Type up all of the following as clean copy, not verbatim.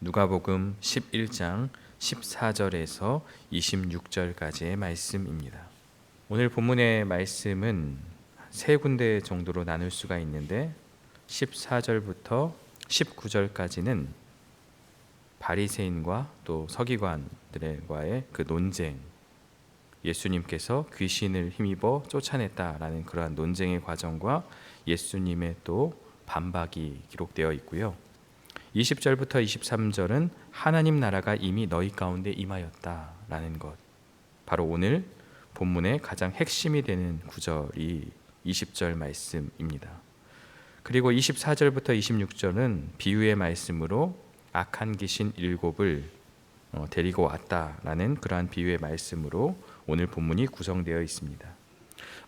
누가복음 11장 14절에서 26절까지의 말씀입니다. 오늘 본문의 말씀은 세 군데 정도로 나눌 수가 있는데 14절부터 19절까지는 바리새인과 또 서기관들과의 그 논쟁, 예수님께서 귀신을 힘입어 쫓아냈다라는 그러한 논쟁의 과정과 예수님의 또 반박이 기록되어 있고요. 20절부터 23절은 하나님 나라가 이미 너희 가운데 임하였다라는 것, 바로 오늘 본문의 가장 핵심이 되는 구절이 20절 말씀입니다. 그리고 24절부터 26절은 비유의 말씀으로 악한 귀신 7을 데리고 왔다라는 그러한 비유의 말씀으로 오늘 본문이 구성되어 있습니다.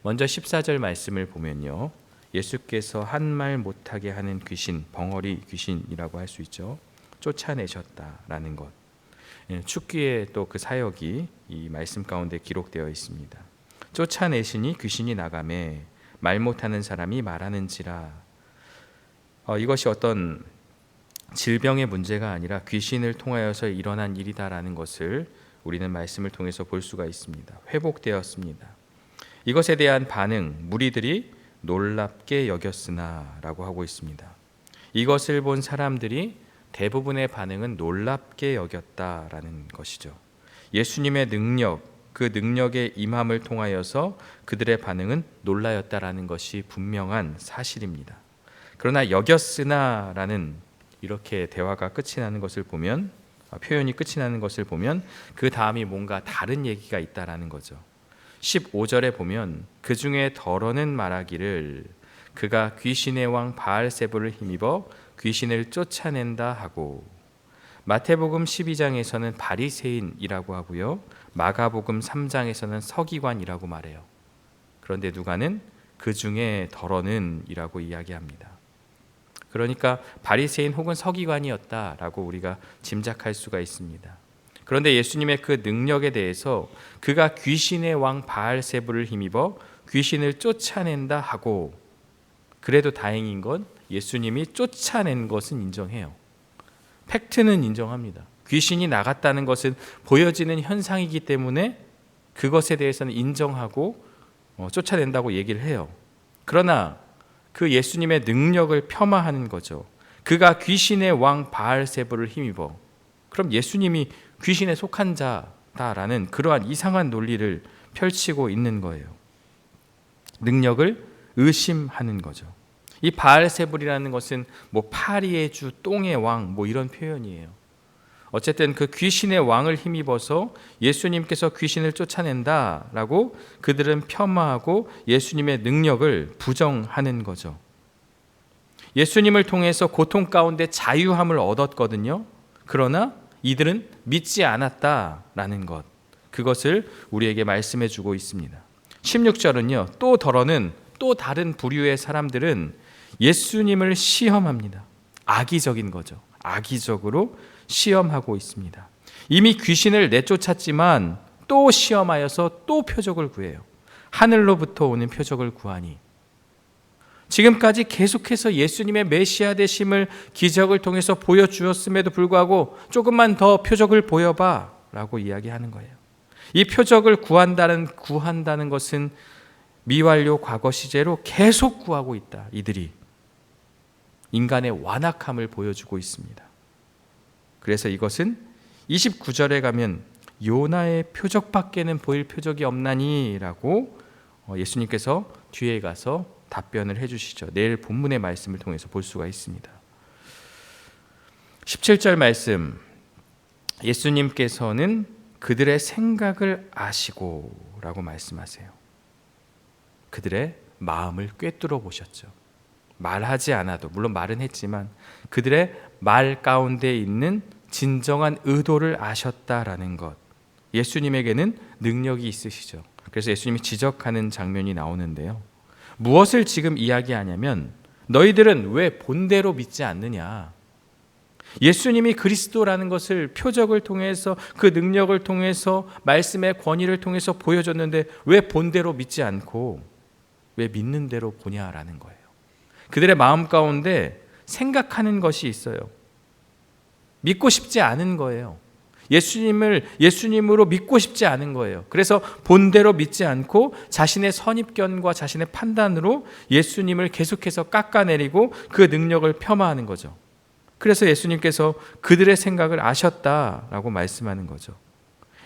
먼저 14절 말씀을 보면요, 예수께서 한 말 못하게 하는 귀신, 벙어리 귀신이라고 할 수 있죠, 쫓아내셨다라는 것, 축기의 또 그 사역이 이 말씀 가운데 기록되어 있습니다. 쫓아내시니 귀신이 나가매 말 못하는 사람이 말하는지라. 이것이 어떤 질병의 문제가 아니라 귀신을 통하여서 일어난 일이다라는 것을 우리는 말씀을 통해서 볼 수가 있습니다. 회복되었습니다. 이것에 대한 반응, 무리들이 놀랍게 여겼으나 라고 하고 있습니다. 이것을 본 사람들이 대부분의 반응은 놀랍게 여겼다라는 것이죠. 예수님의 능력, 그 능력의 임함을 통하여서 그들의 반응은 놀라였다라는 것이 분명한 사실입니다. 그러나 여겼으나 라는 이렇게 대화가 끝이 나는 것을 보면, 표현이 끝이 나는 것을 보면 그 다음이 뭔가 다른 얘기가 있다라는 거죠. 15절에 보면 그 중에 덜어는 말하기를 그가 귀신의 왕 바알세불을 힘입어 귀신을 쫓아낸다 하고, 마태복음 12장에서는 바리새인이라고 하고요, 마가복음 3장에서는 서기관이라고 말해요. 그런데 누가는 그 중에 덜어는 이라고 이야기합니다. 그러니까 바리새인 혹은 서기관이었다라고 우리가 짐작할 수가 있습니다. 그런데 예수님의 그 능력에 대해서 그가 귀신의 왕 바알세불을 힘입어 귀신을 쫓아낸다 하고, 그래도 다행인 건 예수님이 쫓아낸 것은 인정해요. 팩트는 인정합니다. 귀신이 나갔다는 것은 보여지는 현상이기 때문에 그것에 대해서는 인정하고 쫓아낸다고 얘기를 해요. 그러나 그 예수님의 능력을 폄하하는 거죠. 그가 귀신의 왕 바알세불을 힘입어, 그럼 예수님이 귀신에 속한 자다라는 그러한 이상한 논리를 펼치고 있는 거예요. 능력을 의심하는 거죠. 이 바알세불이라는 것은 뭐 파리의 주, 똥의 왕, 뭐 이런 표현이에요. 어쨌든 그 귀신의 왕을 힘입어서 예수님께서 귀신을 쫓아낸다라고 그들은 폄하하고 예수님의 능력을 부정하는 거죠. 예수님을 통해서 고통 가운데 자유함을 얻었거든요. 그러나 이들은 믿지 않았다라는 것, 그것을 우리에게 말씀해 주고 있습니다. 16절은요, 또 덜어는 또 다른 부류의 사람들은 예수님을 시험합니다. 악의적인 거죠. 악의적으로 시험하고 있습니다. 이미 귀신을 내쫓았지만 또 시험하여서 또 표적을 구해요. 하늘로부터 오는 표적을 구하니. 지금까지 계속해서 예수님의 메시아 되심을 기적을 통해서 보여주었음에도 불구하고 조금만 더 표적을 보여봐 라고 이야기하는 거예요. 이 표적을 구한다는 것은 미완료 과거 시제로 계속 구하고 있다. 이들이 인간의 완악함을 보여주고 있습니다. 그래서 이것은 29절에 가면 요나의 표적밖에는 보일 표적이 없나니 라고 예수님께서 뒤에 가서 답변을 해주시죠. 내일 본문의 말씀을 통해서 볼 수가 있습니다. 17절 말씀, 예수님께서는 그들의 생각을 아시고 라고 말씀하세요. 그들의 마음을 꿰뚫어 보셨죠. 말하지 않아도, 물론 말은 했지만 그들의 말 가운데 있는 진정한 의도를 아셨다라는 것, 예수님에게는 능력이 있으시죠. 그래서 예수님이 지적하는 장면이 나오는데요, 무엇을 지금 이야기하냐면 너희들은 왜 본대로 믿지 않느냐. 예수님이 그리스도라는 것을 표적을 통해서, 그 능력을 통해서, 말씀의 권위를 통해서 보여줬는데 왜 본대로 믿지 않고 왜 믿는 대로 보냐라는 거예요. 그들의 마음 가운데 생각하는 것이 있어요. 믿고 싶지 않은 거예요. 예수님으로 믿고 싶지 않은 거예요. 그래서 본대로 믿지 않고 자신의 선입견과 자신의 판단으로 예수님을 계속해서 깎아내리고 그 능력을 폄하하는 거죠. 그래서 예수님께서 그들의 생각을 아셨다라고 말씀하는 거죠.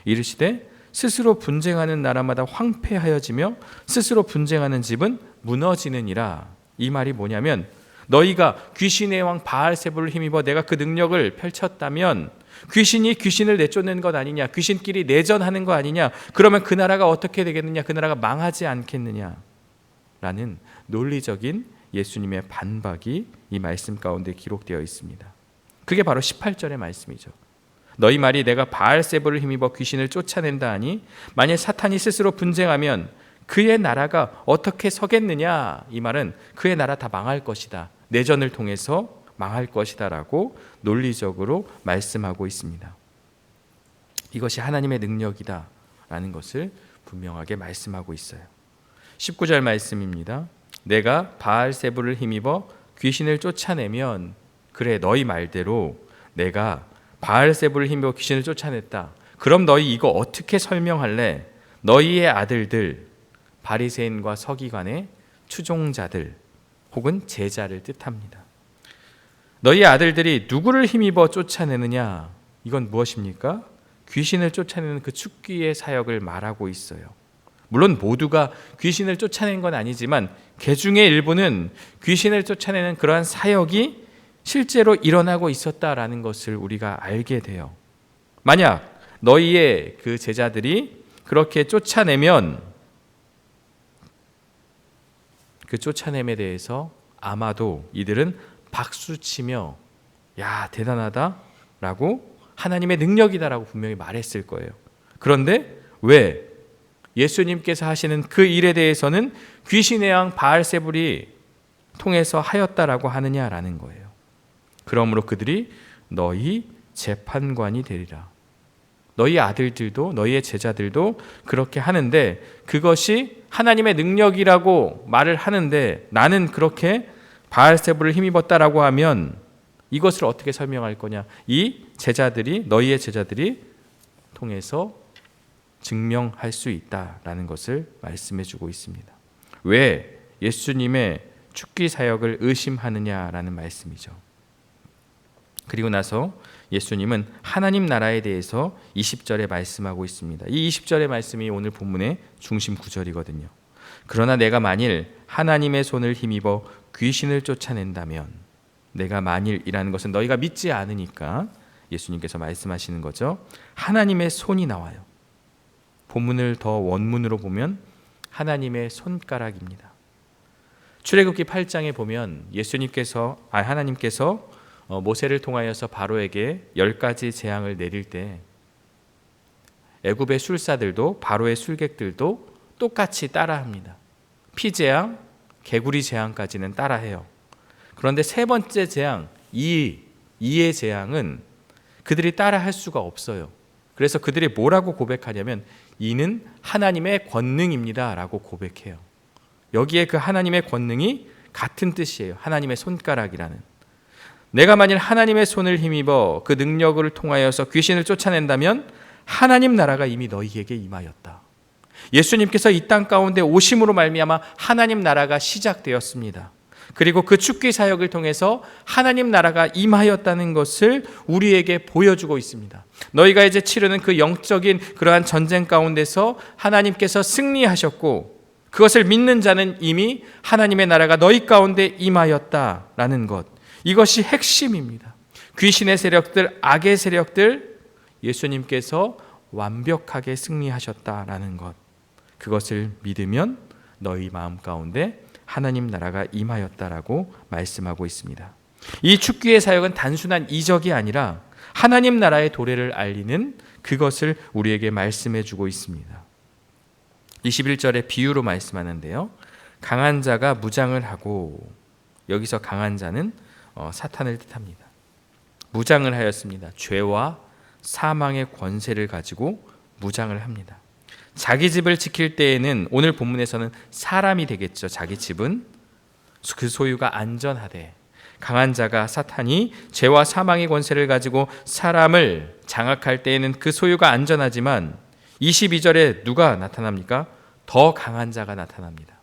이르시되 스스로 분쟁하는 나라마다 황폐하여지며 스스로 분쟁하는 집은 무너지느니라. 이 말이 뭐냐면 너희가 귀신의 왕 바알세불을 힘입어 내가 그 능력을 펼쳤다면 귀신이 귀신을 내쫓는 것 아니냐, 귀신끼리 내전하는 거 아니냐, 그러면 그 나라가 어떻게 되겠느냐, 그 나라가 망하지 않겠느냐 라는 논리적인 예수님의 반박이 이 말씀 가운데 기록되어 있습니다. 그게 바로 18절의 말씀이죠. 너희 말이 내가 바알세불을 힘입어 귀신을 쫓아낸다 하니 만일 사탄이 스스로 분쟁하면 그의 나라가 어떻게 서겠느냐. 이 말은 그의 나라 다 망할 것이다, 내전을 통해서 망할 것이다 라고 논리적으로 말씀하고 있습니다. 이것이 하나님의 능력이다 라는 것을 분명하게 말씀하고 있어요. 19절 말씀입니다. 내가 바알세불을 힘입어 귀신을 쫓아내면, 그래 너희 말대로 내가 바알세불을 힘입어 귀신을 쫓아냈다. 그럼 너희 이거 어떻게 설명할래? 너희의 아들들, 바리새인과 서기관의 추종자들 혹은 제자를 뜻합니다. 너희 아들들이 누구를 힘입어 쫓아내느냐? 이건 무엇입니까? 귀신을 쫓아내는 그 축기의 사역을 말하고 있어요. 물론 모두가 귀신을 쫓아낸 건 아니지만 개 중에 일부는 귀신을 쫓아내는 그러한 사역이 실제로 일어나고 있었다라는 것을 우리가 알게 돼요. 만약 너희의 그 제자들이 그렇게 쫓아내면 그 쫓아냄에 대해서 아마도 이들은 박수치며 야 대단하다 라고 하나님의 능력이다 라고 분명히 말했을 거예요. 그런데 왜 예수님께서 하시는 그 일에 대해서는 귀신의 왕 바알세불이 통해서 하였다라고 하느냐라는 거예요. 그러므로 그들이 너희 재판관이 되리라. 너희 아들들도 너희의 제자들도 그렇게 하는데 그것이 하나님의 능력이라고 말을 하는데 나는 그렇게 바알세불을 힘입었다라고 하면 이것을 어떻게 설명할 거냐? 이 제자들이 너희의 제자들이 통해서 증명할 수 있다라는 것을 말씀해 주고 있습니다. 왜 예수님의 축기 사역을 의심하느냐라는 말씀이죠. 그리고 나서 예수님은 하나님 나라에 대해서 20절에 말씀하고 있습니다. 이 20절의 말씀이 오늘 본문의 중심 구절이거든요. 그러나 내가 만일 하나님의 손을 힘입어 귀신을 쫓아낸다면, 내가 만일이라는 것은 너희가 믿지 않으니까 예수님께서 말씀하시는 거죠. 하나님의 손이 나와요. 본문을 더 원문으로 보면 하나님의 손가락입니다. 출애굽기 8장에 보면 하나님께서 모세를 통하여서 바로에게 10가지 재앙을 내릴 때 애굽의 술사들도 바로의 술객들도 똑같이 따라합니다. 피재앙, 개구리 재앙까지는 따라해요. 그런데 세 번째 재앙, 이의 재앙은 그들이 따라할 수가 없어요. 그래서 그들이 뭐라고 고백하냐면 이는 하나님의 권능입니다 라고 고백해요. 여기에 그 하나님의 권능이 같은 뜻이에요. 하나님의 손가락이라는. 내가 만일 하나님의 손을 힘입어 그 능력을 통하여서 귀신을 쫓아낸다면 하나님 나라가 이미 너희에게 임하였다. 예수님께서 이 땅 가운데 오심으로 말미암아 하나님 나라가 시작되었습니다. 그리고 그 축기 사역을 통해서 하나님 나라가 임하였다는 것을 우리에게 보여주고 있습니다. 너희가 이제 치르는 그 영적인 그러한 전쟁 가운데서 하나님께서 승리하셨고 그것을 믿는 자는 이미 하나님의 나라가 너희 가운데 임하였다라는 것, 이것이 핵심입니다. 귀신의 세력들, 악의 세력들 예수님께서 완벽하게 승리하셨다라는 것, 그것을 믿으면 너희 마음 가운데 하나님 나라가 임하였다라고 말씀하고 있습니다. 이 축기의 사역은 단순한 이적이 아니라 하나님 나라의 도래를 알리는 그것을 우리에게 말씀해 주고 있습니다. 21절에 비유로 말씀하는데요. 강한 자가 무장을 하고, 여기서 강한 자는 사탄을 뜻합니다. 무장을 하였습니다. 죄와 사망의 권세를 가지고 무장을 합니다. 자기 집을 지킬 때에는 오늘 본문에서는 사람이 되겠죠. 자기 집은 그 소유가 안전하되, 강한 자가 사탄이 죄와 사망의 권세를 가지고 사람을 장악할 때에는 그 소유가 안전하지만 22절에 누가 나타납니까? 더 강한 자가 나타납니다.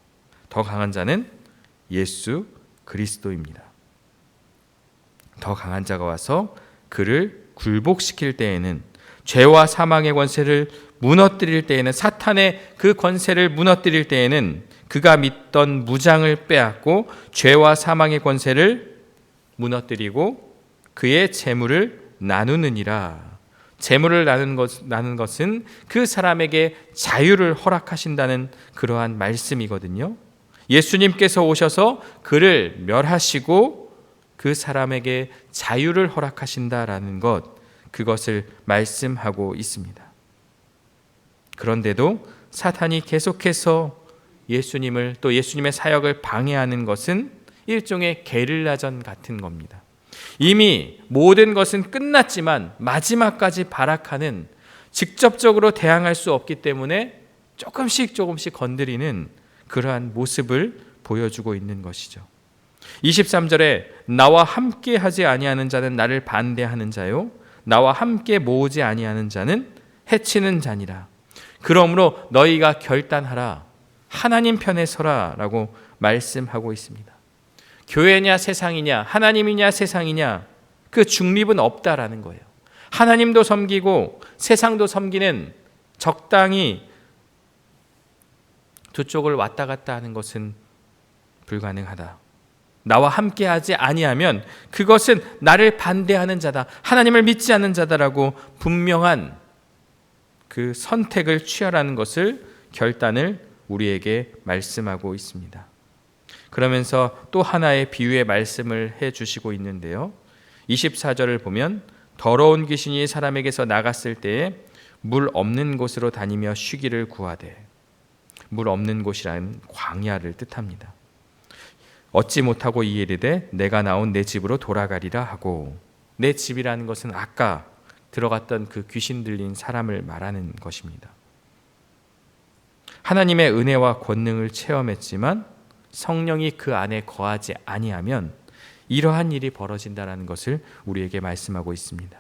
더 강한 자는 예수 그리스도입니다. 더 강한 자가 와서 그를 굴복시킬 때에는, 죄와 사망의 권세를 무너뜨릴 때에는, 사탄의 그 권세를 무너뜨릴 때에는 그가 믿던 무장을 빼앗고 죄와 사망의 권세를 무너뜨리고 그의 재물을 나누느니라. 재물을 나누는 것은 그 사람에게 자유를 허락하신다는 그러한 말씀이거든요. 예수님께서 오셔서 그를 멸하시고 그 사람에게 자유를 허락하신다라는 것, 그것을 말씀하고 있습니다. 그런데도 사탄이 계속해서 예수님을, 또 예수님의 사역을 방해하는 것은 일종의 게릴라전 같은 겁니다. 이미 모든 것은 끝났지만 마지막까지 발악하는, 직접적으로 대항할 수 없기 때문에 조금씩 건드리는 그러한 모습을 보여주고 있는 것이죠. 23절에 나와 함께 하지 아니하는 자는 나를 반대하는 자요, 나와 함께 모으지 아니하는 자는 해치는 자니라. 그러므로 너희가 결단하라, 하나님 편에 서라 라고 말씀하고 있습니다. 교회냐 세상이냐, 하나님이냐 세상이냐, 그 중립은 없다라는 거예요. 하나님도 섬기고 세상도 섬기는, 적당히 두 쪽을 왔다 갔다 하는 것은 불가능하다. 나와 함께하지 아니하면 그것은 나를 반대하는 자다, 하나님을 믿지 않는 자다라고 분명한 그 선택을 취하라는 것을, 결단을 우리에게 말씀하고 있습니다. 그러면서 또 하나의 비유의 말씀을 해주시고 있는데요. 24절을 보면 더러운 귀신이 사람에게서 나갔을 때에 물 없는 곳으로 다니며 쉬기를 구하되, 물 없는 곳이라는 광야를 뜻합니다. 얻지 못하고 이르되 내가 나온 내 집으로 돌아가리라 하고, 내 집이라는 것은 아까 들어갔던 그 귀신 들린 사람을 말하는 것입니다. 하나님의 은혜와 권능을 체험했지만 성령이 그 안에 거하지 아니하면 이러한 일이 벌어진다는 것을 우리에게 말씀하고 있습니다.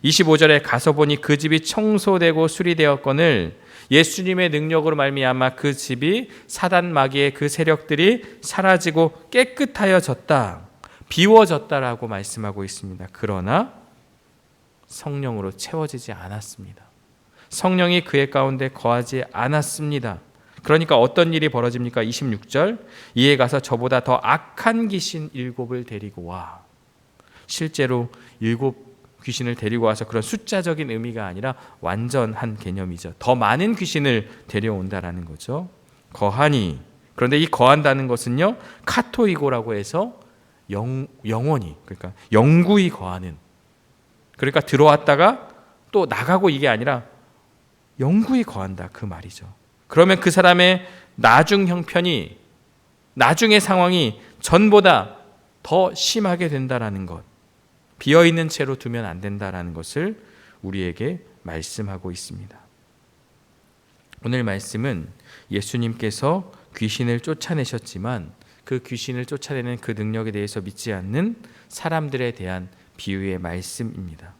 25절에 가서 보니 그 집이 청소되고 수리되었거늘 예수님의 능력으로 말미암아 그 집이 사단 마귀의 그 세력들이 사라지고 깨끗하여졌다, 비워졌다라고 말씀하고 있습니다. 그러나 성령으로 채워지지 않았습니다. 성령이 그의 가운데 거하지 않았습니다. 그러니까 어떤 일이 벌어집니까? 26절, 이에 가서 저보다 더 악한 귀신 7을 데리고 와. 실제로 7 귀신을 데리고 와서 그런 숫자적인 의미가 아니라 완전한 개념이죠. 더 많은 귀신을 데려온다라는 거죠. 거하니, 그런데 이 거한다는 것은요, 카토이고라고 해서 영원히, 그러니까 영구히 거하는, 그러니까 들어왔다가 또 나가고, 이게 아니라 영구히 거한다, 그 말이죠. 그러면 그 사람의 나중 형편이, 나중의 상황이 전보다 더 심하게 된다라는 것, 비어있는 채로 두면 안 된다라는 것을 우리에게 말씀하고 있습니다. 오늘 말씀은 예수님께서 귀신을 쫓아내셨지만 그 귀신을 쫓아내는 그 능력에 대해서 믿지 않는 사람들에 대한 비유의 말씀입니다.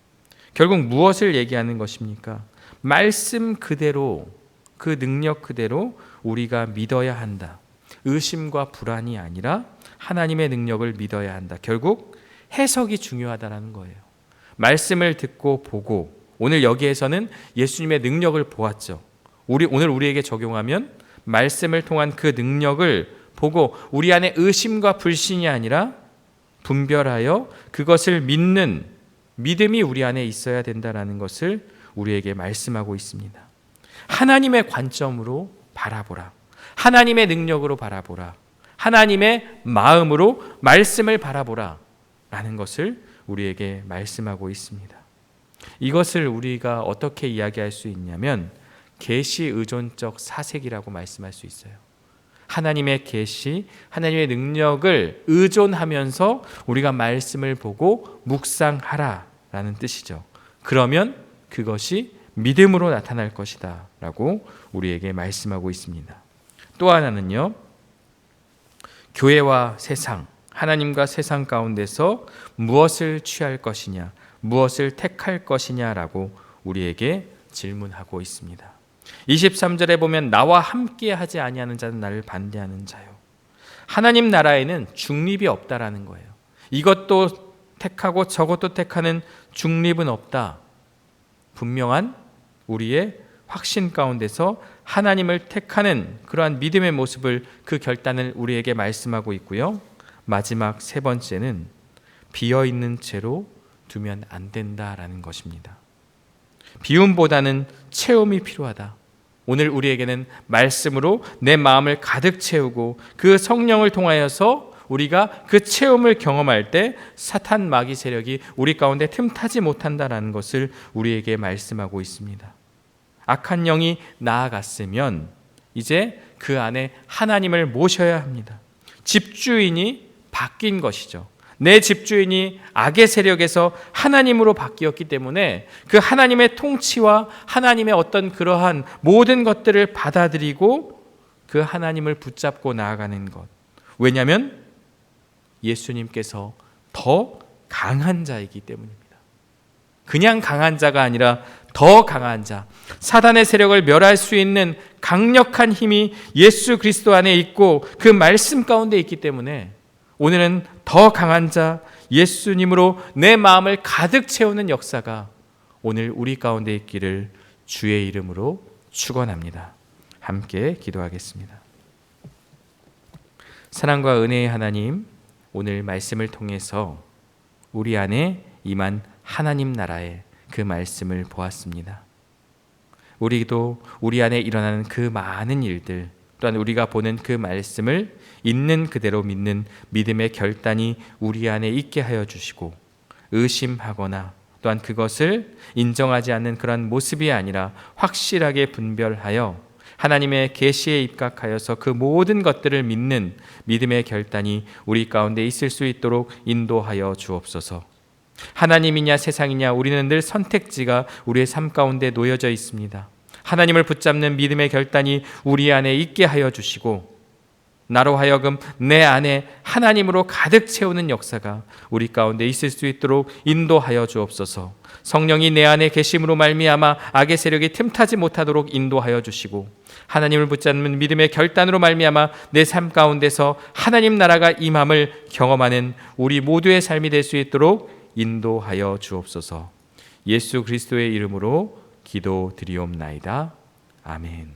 결국 무엇을 얘기하는 것입니까? 말씀 그대로, 그 능력 그대로 우리가 믿어야 한다. 의심과 불안이 아니라 하나님의 능력을 믿어야 한다. 결국 해석이 중요하다는 거예요. 말씀을 듣고 보고, 오늘 여기에서는 예수님의 능력을 보았죠. 오늘 우리에게 적용하면 말씀을 통한 그 능력을 보고 우리 안에 의심과 불신이 아니라 분별하여 그것을 믿는 믿음이 우리 안에 있어야 된다는 것을 우리에게 말씀하고 있습니다. 하나님의 관점으로 바라보라. 하나님의 능력으로 바라보라. 하나님의 마음으로 말씀을 바라보라 라는 것을 우리에게 말씀하고 있습니다. 이것을 우리가 어떻게 이야기할 수 있냐면 계시 의존적 사색이라고 말씀할 수 있어요. 하나님의 계시, 하나님의 능력을 의존하면서 우리가 말씀을 보고 묵상하라 라는 뜻이죠. 그러면 그것이 믿음으로 나타날 것이다 라고 우리에게 말씀하고 있습니다. 또 하나는요, 교회와 세상, 하나님과 세상 가운데서 무엇을 취할 것이냐, 무엇을 택할 것이냐라고 우리에게 질문하고 있습니다. 23절에 보면 나와 함께 하지 아니하는 자는 나를 반대하는 자요. 하나님 나라에는 중립이 없다라는 거예요. 이것도 택하고 저것도 택하는 중립은 없다. 분명한 우리의 확신 가운데서 하나님을 택하는 그러한 믿음의 모습을, 그 결단을 우리에게 말씀하고 있고요. 마지막 세 번째는 비어있는 채로 두면 안 된다라는 것입니다. 비움보다는 체험이 필요하다. 오늘 우리에게는 말씀으로 내 마음을 가득 채우고 그 성령을 통하여서 우리가 그 체험을 경험할 때 사탄 마귀 세력이 우리 가운데 틈타지 못한다라는 것을 우리에게 말씀하고 있습니다. 악한 영이 나아갔으면 이제 그 안에 하나님을 모셔야 합니다. 집주인이 바뀐 것이죠. 내 집주인이 악의 세력에서 하나님으로 바뀌었기 때문에 그 하나님의 통치와 하나님의 어떤 그러한 모든 것들을 받아들이고 그 하나님을 붙잡고 나아가는 것. 왜냐하면 예수님께서 더 강한 자이기 때문입니다. 그냥 강한 자가 아니라 더 강한 자, 사단의 세력을 멸할 수 있는 강력한 힘이 예수 그리스도 안에 있고 그 말씀 가운데 있기 때문에 오늘은 더 강한 자 예수님으로 내 마음을 가득 채우는 역사가 오늘 우리 가운데 있기를 주의 이름으로 축원합니다. 함께 기도하겠습니다. 사랑과 은혜의 하나님, 오늘 말씀을 통해서 우리 안에 임한 하나님 나라의 그 말씀을 보았습니다. 우리도 우리 안에 일어나는 그 많은 일들, 또한 우리가 보는 그 말씀을 있는 그대로 믿는 믿음의 결단이 우리 안에 있게 하여 주시고, 의심하거나 또한 그것을 인정하지 않는 그런 모습이 아니라 확실하게 분별하여 하나님의 계시에 입각하여서 그 모든 것들을 믿는 믿음의 결단이 우리 가운데 있을 수 있도록 인도하여 주옵소서. 하나님이냐 세상이냐 우리는 늘 선택지가 우리의 삶 가운데 놓여져 있습니다. 하나님을 붙잡는 믿음의 결단이 우리 안에 있게 하여 주시고, 나로 하여금 내 안에 하나님으로 가득 채우는 역사가 우리 가운데 있을 수 있도록 인도하여 주옵소서. 성령이 내 안에 계심으로 말미암아 악의 세력이 틈타지 못하도록 인도하여 주시고, 하나님을 붙잡는 믿음의 결단으로 말미암아 내 삶 가운데서 하나님 나라가 임함을 경험하는 우리 모두의 삶이 될 수 있도록 인도하여 주옵소서. 예수 그리스도의 이름으로 기도드리옵나이다. 아멘.